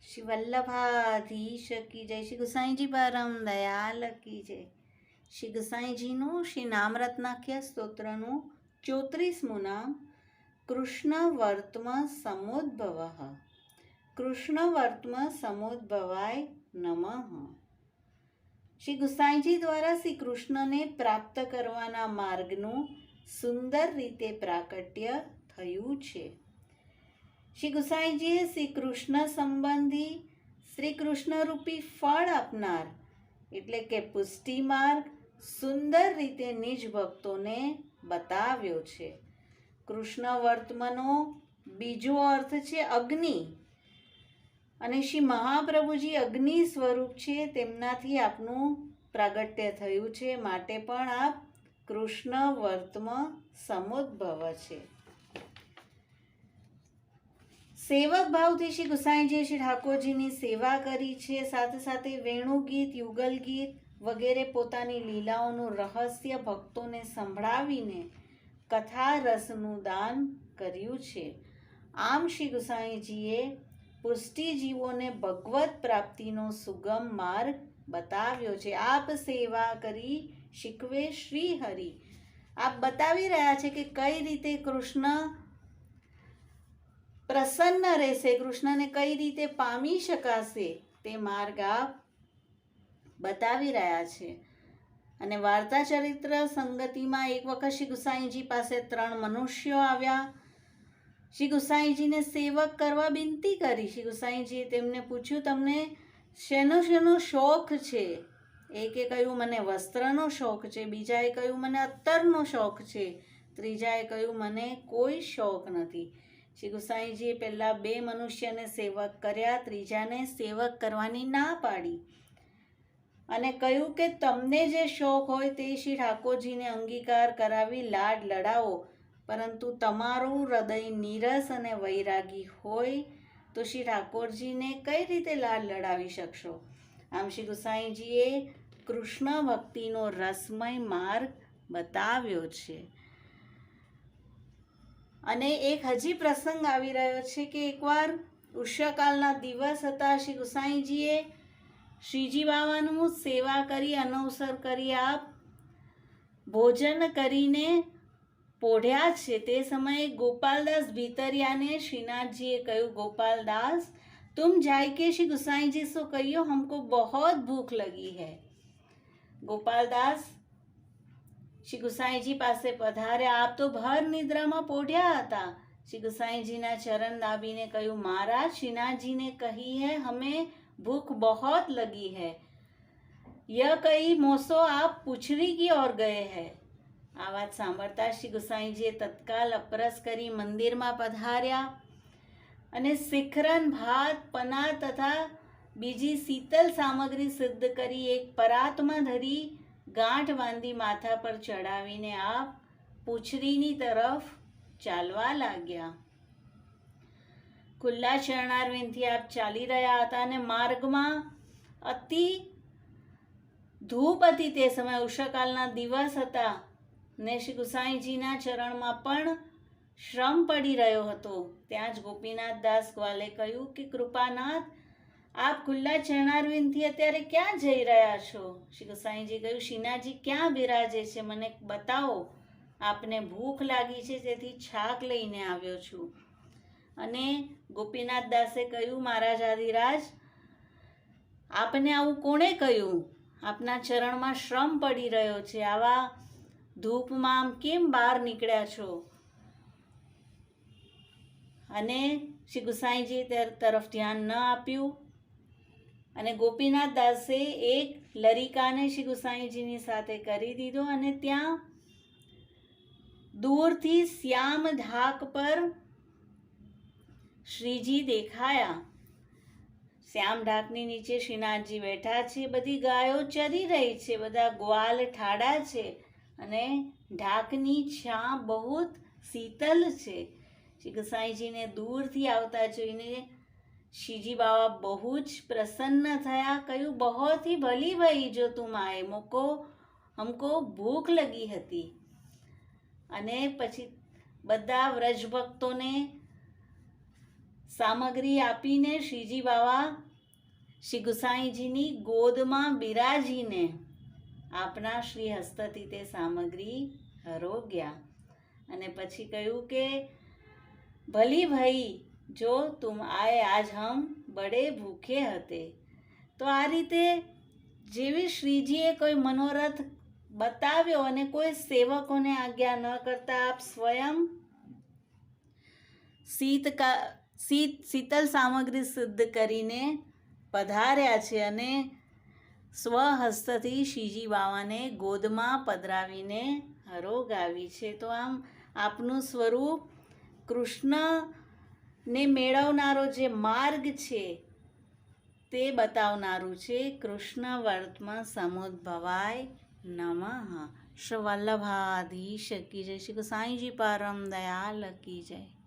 શ્રી વલ્લભાધીશ કી જય. શ્રી ગુસાઈજી પરમ દયાલ કી જય. શ્રી ગુસાઈજીનું શ્રી નામરત્નાખ્ય સ્તોત્રનું 34મું નામ કૃષ્ણ વર્ત્મ સમોદ્ભવ. કૃષ્ણ વર્ત્મ સમોદ્ભવાય નમઃ. શ્રી ગુસાઈજી દ્વારા શ્રી કૃષ્ણને પ્રાપ્ત કરવાના માર્ગનું સુંદર રીતે પ્રાકટ્ય થયું છે. શ્રી ગુસાઈજીએ શ્રી કૃષ્ણ સંબંધી શ્રી કૃષ્ણ રૂપી ફળ આપનાર એટલે કે પુષ્ટિ માર્ગ સુંદર રીતે નિજ ભક્તોને બતાવ્યો છે. કૃષ્ણ વર્તમનો બીજો અર્થ છે અગ્નિ, અને શ્રી મહાપ્રભુજી અગ્નિ સ્વરૂપ છે, તેમનાથી આપનું પ્રાગટ્ય થયું છે, માટે પણ આપ કૃષ્ણ વર્તમ સમોદ્ભવ છે. સેવક ભાવથી શ્રી ગુસાઈજીએ શ્રી ઠાકોરજીની સેવા કરી છે. સાથે સાથે વેણુગીત, યુગલ ગીત વગેરે પોતાની લીલાઓનું રહસ્ય ભક્તોને સંભળાવીને કથા રસનું દાન કર્યું છે. આમ શ્રી ગુસાઈજીએ પુષ્ટિજીવોને ભગવત પ્રાપ્તિનો સુગમ માર્ગ બતાવ્યો છે. આપ સેવા કરી શીખવે શ્રી હરિ. આપ બતાવી રહ્યા છે કે કઈ રીતે કૃષ્ણ પ્રસન્ન રહેશે, કૃષ્ણને કઈ રીતે પામી શકાશે, તે માર્ગ આપ બતાવી રહ્યા છે. અને વાર્તા ચરિત્ર સંગતિમાં એક વખત શ્રી ગુસાઈજી પાસે 3 મનુષ્યો આવ્યા. શ્રી ગુસાઈજીને સેવક કરવા વિનંતી કરી. શ્રી ગુસાઈજીએ તેમને પૂછ્યું, તમને શેનો શેનો શોખ છે? એકે કહ્યું, મને વસ્ત્રનો શોખ છે. બીજાએ કહ્યું, મને અત્તરનો શોખ છે. ત્રીજાએ કહ્યું, મને કોઈ શોખ નથી. શ્રી ગુસાઈજીએ પહેલા 2 મનુષ્યને સેવક કર્યા, ત્રીજાને સેવક કરવાની ના પાડી અને કહ્યું કે તમને જે શોખ હોય તે શ્રી ઠાકોરજીને અંગીકાર કરાવી લાડ લડાવો, પરંતુ તમારું હૃદય નીરસ અને વૈરાગી હોય તો શ્રી ઠાકોરજીને કઈ રીતે લાડ લડાવી શકશો? આમ શ્રી ગુસાઈજીએ કૃષ્ણ ભક્તિનો રસમય માર્ગ બતાવ્યો છે. અને એક હજી પ્રસંગ આવી રહ્યો છે કે એકવાર ઉષાકાલના દિવસ હતા. શ્રી ગુસાઈજીએ શ્રીજી બાવાનું સેવા કરી, અનવસર કરી આપ ભોજન કરીને પોઢ્યા છે. તે સમયે ગોપાલદાસ ભીતરિયાને શ્રીનાથજીએ કહ્યું, ગોપાલદાસ तुम जाके श्री गुसाईजी से कहियो हमको बहुत भूख लगी है. ગોપાલદાસ શ્રી ગુસાઈજી પાસે પધાર્યા. આપ તો ભર નિદ્રામાં પોઢ્યા હતા. શ્રી ગુસાઈજીના ચરણ દાબીને કહ્યું, મહારાજ શ્રીનાથજીને કહી है हमें भूख बहुत लगी है. यह कही मोसो आप पुछरी की ओर गए हैं. આ વાત સાંભળતા શ્રી ગુસાઈજીએ તત્કાલ અપરસ કરી મંદિરમાં પધાર્યા અને શિખરન, ભાત, પના તથા બીજી શીતલ સામગ્રી સિદ્ધ કરી એક પરાતમાં ધરી ગાંઠ બાંધી માથા પર ચડાવીને આપ પૂછરીની તરફ ચાલવા લાગ્યા. ખુલ્લા ચરણારવિંદથી આપ ચાલી રહ્યા હતા અને માર્ગમાં અતિ ધૂપ હતી. તે સમયે ઉષાકાલના દિવસ હતા ને શ્રી ગુસાઈજીના ચરણમાં પણ શ્રમ પડી રહ્યો હતો. ત્યાં જ ગોપીનાથ દાસ ગ્વાલે કહ્યું કે કૃપાનાથ, આપ ખુલ્લા ચરણારવિંદથી અત્યારે ક્યાં જઈ રહ્યા છો? શ્રી ગુસાઈજી કહ્યું, શ્રીનાથજી ક્યાં બિરાજે છે મને બતાવો. આપને ભૂખ લાગી છે તેથી છાક લઈને આવ્યો છું. અને ગોપીનાથ દાસે કહ્યું, મહારાજ આદિરાજ, આપને આવું કોણે કહ્યું? આપના ચરણમાં શ્રમ પડી રહ્યો છે. આવા ધૂપમાં આમ કેમ બહાર નીકળ્યા છો? અને શ્રી ગુસાઈજી તરફ ધ્યાન ન આપ્યું. અને ગોપીનાથ દાસે એક લરિકાને શ્રી ગુસાઈજીની સાથે કરી દીધો અને ત્યાં દૂરથી શ્યામ ઢાક પર શ્રીજી દેખાયા. શ્યામ ઢાકની નીચે શ્રીનાથજી બેઠા છે. બધી ગાયો ચરી રહી છે, બધા ગ્વાલ ઠાડા છે અને ઢાકની છાં બહુ શીતલ છે. શ્રી ગુસાઈજીને દૂરથી આવતા જોઈને શ્રીજી બાવા બહુ જ પ્રસન્ન થયા. કહ્યું, બહોત ही भली भई जो तुम आए, हमको ભૂખ લગી હતી. અને પછી બધા વ્રજ ભક્તોને સામગ્રી આપીને શ્રીજી બાવા શ્રી ગુસાઈજીની ગોદમાં બિરાજીને આપના શ્રી હસ્તથી તે સામગ્રી હરોગ્યા અને પછી કહ્યું કે ભલી ભાઈ જો તુમ આए આજ હમ બડે ભૂખે હતે. તો આ રીતે જેવી શ્રીજીએ કોઈ મનોરથ બતાવ્યો અને કોઈ સેવકોને આજ્ઞા ન કરતા આપ સ્વયં શીતલ સામગ્રી સિદ્ધ કરીને પધાર્યા છે અને સ્વહસ્તથી શ્રીજી બાવાને ગોદમાં પધરાવીને હરોગાવી છે. તો આમ આપનું સ્વરૂપ કૃષ્ણને મેળવનારો જે માર્ગ છે તે બતાવનારું છે. કૃષ્ણ વર્તમાં સમુદ્ભવાય નમઃ. શ્રી વલ્લભાધીશ કી જય. શ્રી ગુસાઈજી પરમ દયાલ કી જય.